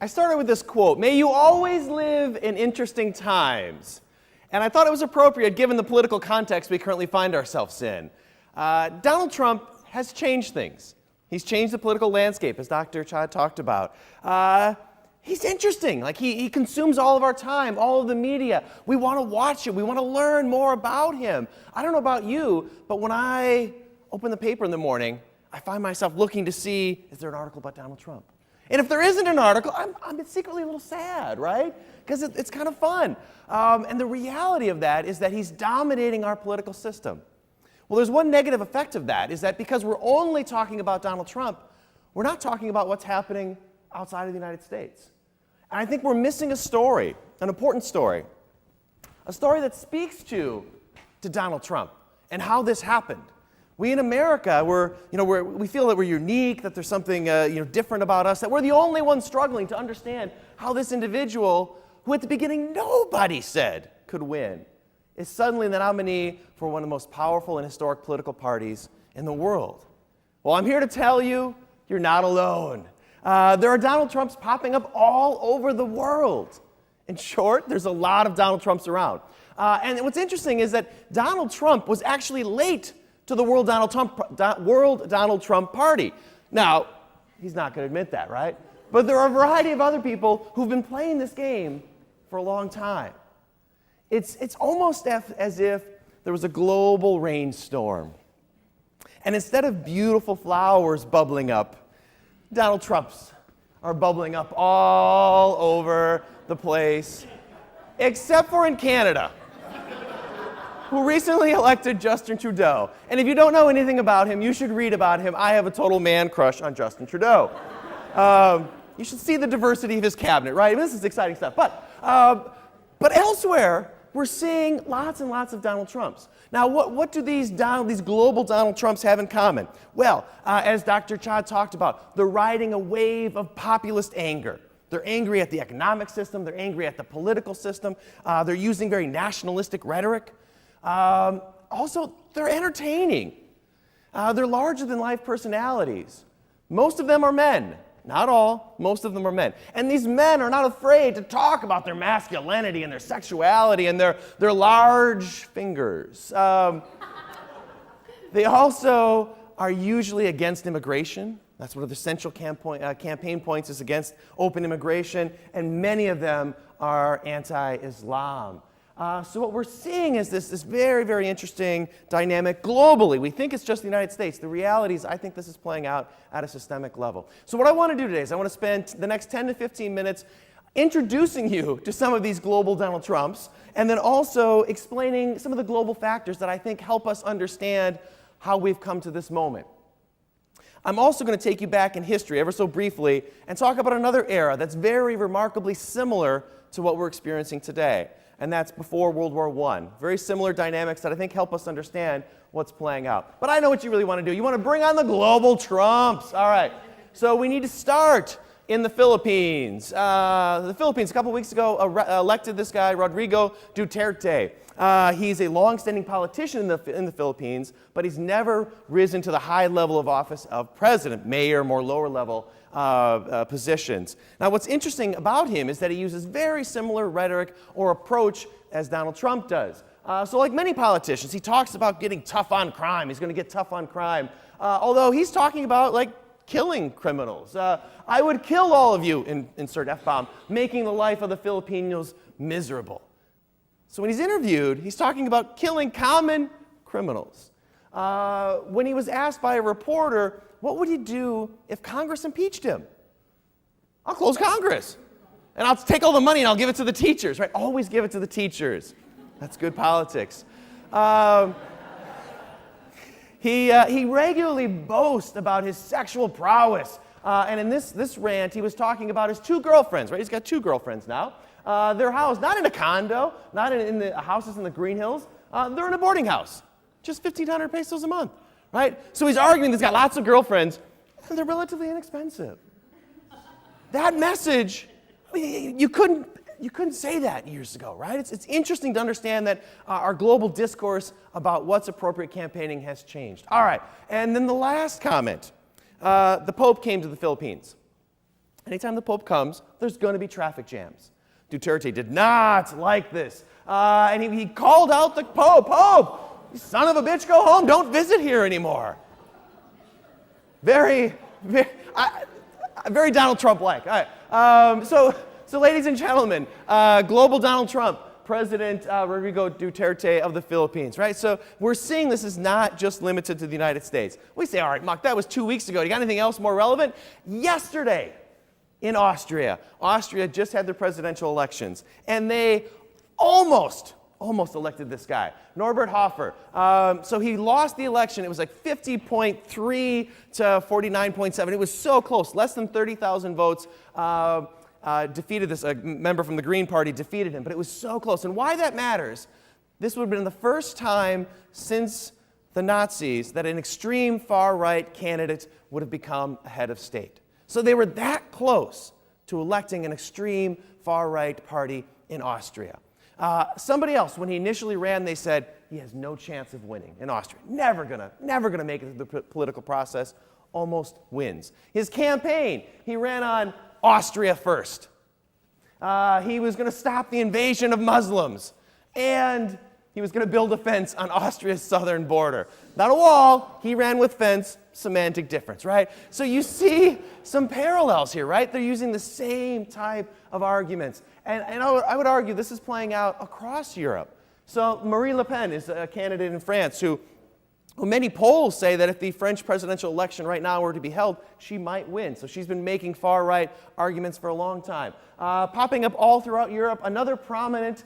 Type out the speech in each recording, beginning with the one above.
I started with this quote, "May you always live in interesting times." And I thought it was appropriate given the political context we currently find ourselves in. Donald Trump has changed things. He's changed the political landscape, as Dr. Chad talked about. He's interesting. Like he consumes all of our time, all of the media. We want to watch him. We want to learn more about him. I don't know about you, but when I open the paper in the morning, I find myself looking to see, is there an article about Donald Trump? And if there isn't an article, I'm secretly a little sad, right? Because it's kind of fun. And the reality of that is that he's dominating our political system. Well, there's one negative effect of that, is that because we're only talking about Donald Trump, we're not talking about what's happening outside of the United States. And I think we're missing a story, an important story, a story that speaks to Donald Trump and how this happened. We in America, we feel that we're unique, that there's something different about us, that we're the only ones struggling to understand how this individual, who at the beginning nobody said could win, is suddenly the nominee for one of the most powerful and historic political parties in the world. Well, I'm here to tell you, you're not alone. There are Donald Trumps popping up all over the world. In short, there's a lot of Donald Trumps around. And what's interesting is that Donald Trump was actually late to the World Donald Trump Party. Now, he's not going to admit that, right? But there are a variety of other people who've been playing this game for a long time. It's almost as if there was a global rainstorm. And instead of beautiful flowers bubbling up, Donald Trumps are bubbling up all over the place, except for in Canada, who recently elected Justin Trudeau. And if you don't know anything about him, you should read about him. I have a total man crush on Justin Trudeau. You should see the diversity of his cabinet, right? I mean, this is exciting stuff. But elsewhere, we're seeing lots and lots of Donald Trumps. Now, what do these global Donald Trumps have in common? Well, as Dr. Chad talked about, they're riding a wave of populist anger. They're angry at the economic system. They're angry at the political system. They're using very nationalistic rhetoric. Also, they're entertaining. They're larger-than-life personalities. Most of them are men. Not all. Most of them are men. And these men are not afraid to talk about their masculinity and their sexuality and their large fingers. They also are usually against immigration. That's one of the central campaign points, is against open immigration. And many of them are anti-Islam. So what we're seeing is this very, very interesting dynamic globally. We think it's just the United States. The reality is I think this is playing out at a systemic level. So what I want to do today is I want to spend the next 10 to 15 minutes introducing you to some of these global Donald Trumps, and then also explaining some of the global factors that I think help us understand how we've come to this moment. I'm also going to take you back in history ever so briefly and talk about another era that's very remarkably similar to what we're experiencing today. And that's before World War I. Very similar dynamics that I think help us understand what's playing out. But I know what you really want to do. You want to bring on the global Trumps. All right. So we need to start in the Philippines. The Philippines, a couple weeks ago, elected this guy, Rodrigo Duterte. He's a long-standing politician in the Philippines, but he's never risen to the high level of office of president, mayor, more lower-level positions. Now, what's interesting about him is that he uses very similar rhetoric or approach as Donald Trump does. So like many politicians, he talks about getting tough on crime. He's going to get tough on crime. Although he's talking about, like, killing criminals. I would kill all of you, insert F-bomb, making the life of the Filipinos miserable. So when he's interviewed, he's talking about killing common criminals. When he was asked by a reporter, what would he do if Congress impeached him? I'll close Congress. And I'll take all the money and I'll give it to the teachers, right? Always give it to the teachers. That's good politics. He regularly boasts about his sexual prowess. And in this rant, he was talking about his two girlfriends, right? He's got two girlfriends now. They're housed not in a condo, not in the houses in the Green Hills. They're in a boarding house. Just 1,500 pesos a month, right? So he's arguing he's got lots of girlfriends, and they're relatively inexpensive. That message, you couldn't say that years ago, right? It's interesting to understand that our global discourse about what's appropriate campaigning has changed. All right, and then the last comment. The Pope came to the Philippines. Anytime the Pope comes, there's going to be traffic jams. Duterte did not like this. And he called out the Pope, "Pope, you son of a bitch, go home. Don't visit here anymore." Very Donald Trump-like. All right. So ladies and gentlemen, global Donald Trump, President Rodrigo Duterte of the Philippines, right? So we're seeing this is not just limited to the United States. We say, all right, Muck, that was 2 weeks ago. You got anything else more relevant? Yesterday in Austria just had their presidential elections, and they almost elected this guy, Norbert Hofer. So he lost the election. It was like 50.3 to 49.7. It was so close, less than 30,000 votes. Defeated this, a member from the Green Party defeated him, but it was so close. And why that matters, this would have been the first time since the Nazis that an extreme far-right candidate would have become a head of state. So they were that close to electing an extreme far-right party in Austria. Somebody else, when he initially ran, they said he has no chance of winning in Austria. Never gonna make it through the political process. Almost wins. His campaign, he ran on Austria first. He was going to stop the invasion of Muslims. And he was going to build a fence on Austria's southern border. Not a wall. He ran with fence. Semantic difference, right? So you see some parallels here, right? They're using the same type of arguments. And I would argue this is playing out across Europe. So Marine Le Pen is a candidate in France who many polls say that if the French presidential election right now were to be held, she might win. So she's been making far-right arguments for a long time. Popping up all throughout Europe, another prominent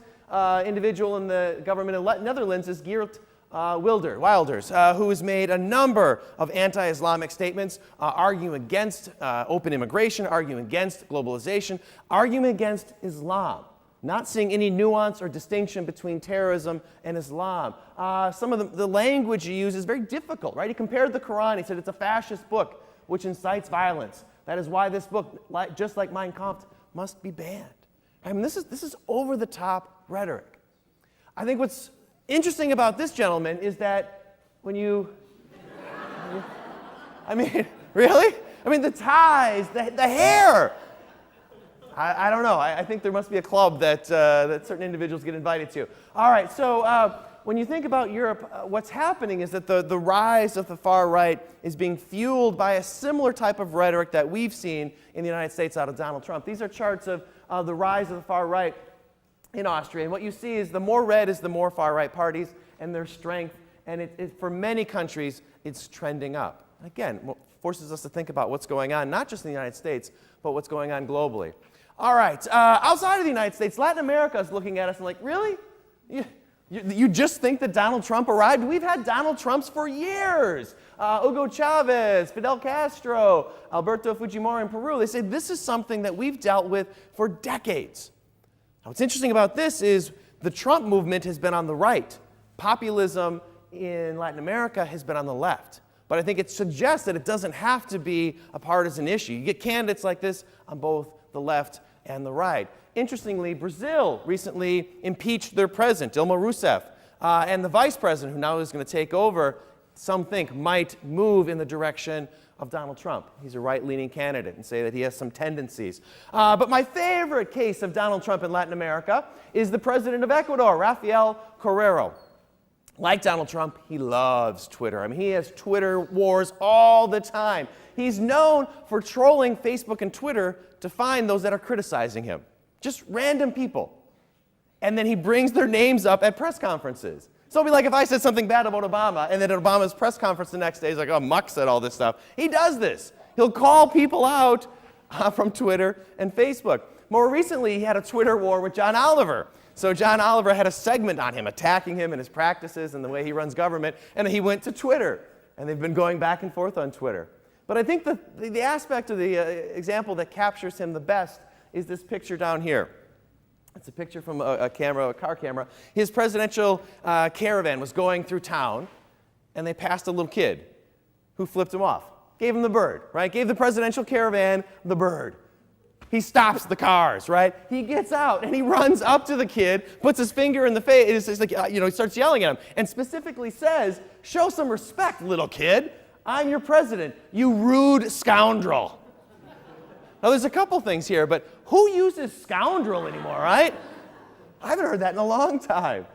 individual in the government of Netherlands is Geert Wilders, who has made a number of anti-Islamic statements, arguing against open immigration, arguing against globalization, arguing against Islam. Not seeing any nuance or distinction between terrorism and Islam. Some of the language he used is very difficult, right? He compared the Quran. He said it's a fascist book which incites violence. That is why this book, just like Mein Kampf, must be banned. I mean, this is over-the-top rhetoric. I think what's interesting about this gentleman is that when you I mean, really? I mean, the ties, the hair. I don't know. I think there must be a club that certain individuals get invited to. All right, so when you think about Europe, what's happening is that the rise of the far right is being fueled by a similar type of rhetoric that we've seen in the United States out of Donald Trump. These are charts of the rise of the far right in Austria. And what you see is the more red is the more far right parties and their strength. And for many countries, it's trending up. Again, what forces us to think about what's going on, not just in the United States, but what's going on globally. All right, outside of the United States, Latin America is looking at us and like, really? You just think that Donald Trump arrived? We've had Donald Trumps for years. Hugo Chavez, Fidel Castro, Alberto Fujimori in Peru. They say this is something that we've dealt with for decades. Now, what's interesting about this is the Trump movement has been on the right. Populism in Latin America has been on the left. But I think it suggests that it doesn't have to be a partisan issue. You get candidates like this on both the left and the right. Interestingly, Brazil recently impeached their president, Dilma Rousseff, and the vice president, who now is going to take over, some think might move in the direction of Donald Trump. He's a right-leaning candidate and say that he has some tendencies. But my favorite case of Donald Trump in Latin America is the president of Ecuador, Rafael Correa. Like Donald Trump, he loves Twitter. I mean, he has Twitter wars all the time. He's known for trolling Facebook and Twitter to find those that are criticizing him. Just random people. And then he brings their names up at press conferences. So it'll be like if I said something bad about Obama, and then at Obama's press conference the next day, he's like, oh, Muck said all this stuff. He does this. He'll call people out from Twitter and Facebook. More recently, he had a Twitter war with John Oliver. So John Oliver had a segment on him, attacking him and his practices and the way he runs government, and he went to Twitter. And they've been going back and forth on Twitter. But I think the aspect of the example that captures him the best is this picture down here. It's a picture from a car camera. His presidential caravan was going through town, and they passed a little kid who flipped him off. Gave him the bird, right? Gave the presidential caravan the bird. He stops the cars, right? He gets out, and he runs up to the kid, puts his finger in the face, it's like, he starts yelling at him, and specifically says, show some respect, little kid. I'm your president, you rude scoundrel. Now, there's a couple things here, but who uses scoundrel anymore, right? I haven't heard that in a long time.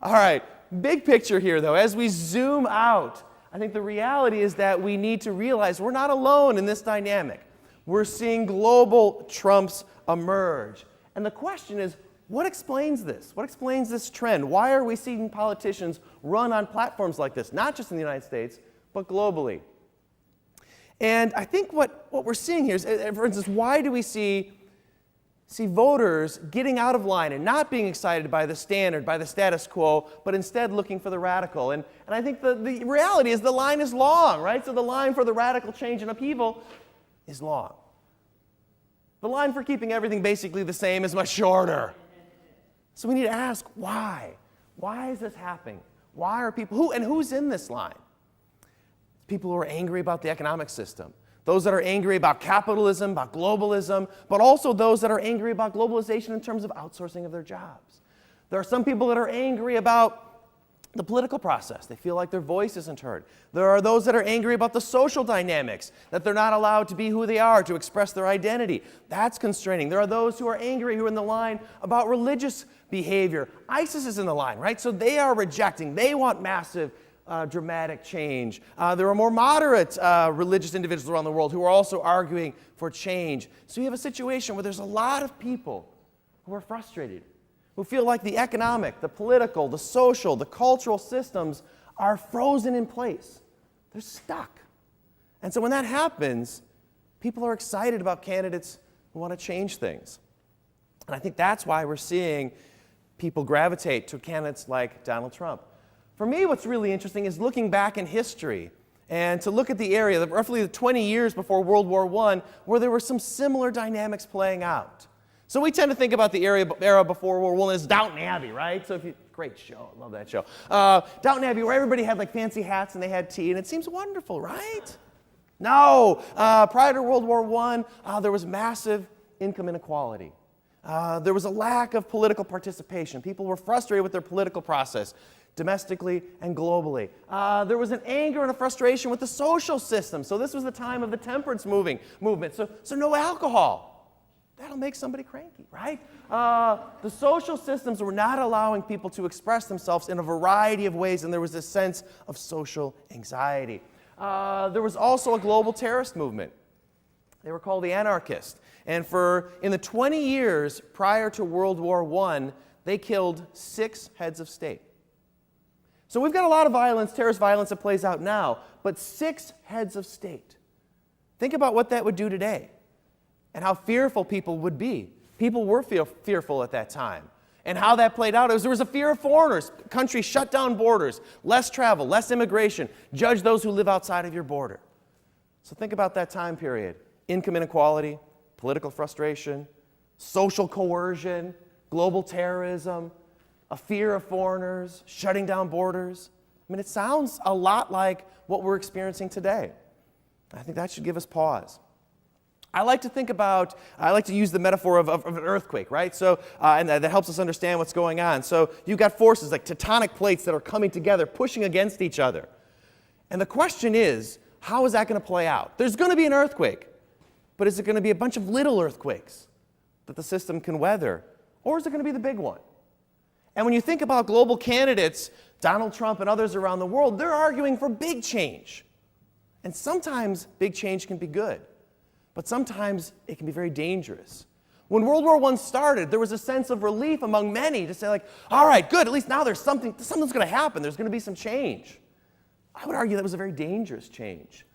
All right, big picture here, though. As we zoom out, I think the reality is that we need to realize we're not alone in this dynamic. We're seeing global Trumps emerge. And the question is, what explains this? What explains this trend? Why are we seeing politicians run on platforms like this, not just in the United States, but globally? And I think what we're seeing here is, for instance, why do we see voters getting out of line and not being excited by the standard, by the status quo, but instead looking for the radical? And I think the reality is the line is long, right? So the line for the radical change and upheaval is long. The line for keeping everything basically the same is much shorter. So we need to ask, why? Why is this happening? Why are people, who's in this line? People who are angry about the economic system, those that are angry about capitalism, about globalism, but also those that are angry about globalization in terms of outsourcing of their jobs. There are some people that are angry about the political process. They feel like their voice isn't heard. There are those that are angry about the social dynamics, that they're not allowed to be who they are, to express their identity. That's constraining. There are those who are angry, who are in the line about religious behavior. ISIS is in the line, right? So they are rejecting. They want massive dramatic change. There are more moderate religious individuals around the world who are also arguing for change. So you have a situation where there's a lot of people who are frustrated, who feel like the economic, the political, the social, the cultural systems are frozen in place. They're stuck. And so when that happens, people are excited about candidates who want to change things. And I think that's why we're seeing people gravitate to candidates like Donald Trump. For me, what's really interesting is looking back in history and to look at the area, roughly 20 years before World War I, where there were some similar dynamics playing out. So we tend to think about the era before World War I as Downton Abbey, right? So great show, I love that show. Downton Abbey, where everybody had like fancy hats and they had tea, and it seems wonderful, right? No, prior to World War I, there was massive income inequality. There was a lack of political participation. People were frustrated with their political process, domestically and globally. There was an anger and a frustration with the social system. So this was the time of the temperance movement. So no alcohol. That'll make somebody cranky, right? The social systems were not allowing people to express themselves in a variety of ways, and there was this sense of social anxiety. There was also a global terrorist movement. They were called the anarchists. And in the 20 years prior to World War I, they killed 6 heads of state. So we've got a lot of violence, terrorist violence that plays out now, but 6 heads of state. Think about what that would do today and how fearful people would be. People were fearful at that time. And how that played out is there was a fear of foreigners. Countries shut down borders, less travel, less immigration. Judge those who live outside of your border. So think about that time period. Income inequality, political frustration, social coercion, global terrorism, a fear of foreigners, shutting down borders. I mean, it sounds a lot like what we're experiencing today. I think that should give us pause. I like to use the metaphor of an earthquake, right? So, and that helps us understand what's going on. So you've got forces like tectonic plates that are coming together, pushing against each other. And the question is, how is that going to play out? There's going to be an earthquake, but is it going to be a bunch of little earthquakes that the system can weather? Or is it going to be the big one? And when you think about global candidates, Donald Trump and others around the world, they're arguing for big change. And sometimes big change can be good, but sometimes it can be very dangerous. When World War I started, there was a sense of relief among many to say like, all right, good, at least now something's going to happen. There's going to be some change. I would argue that was a very dangerous change.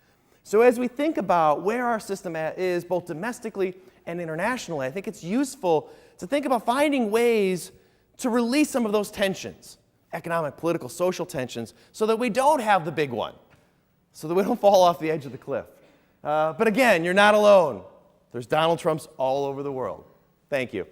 So as we think about where our system is, both domestically and internationally, I think it's useful to think about finding ways to release some of those tensions, economic, political, social tensions, so that we don't have the big one, so that we don't fall off the edge of the cliff. But again, you're not alone. There's Donald Trumps all over the world. Thank you.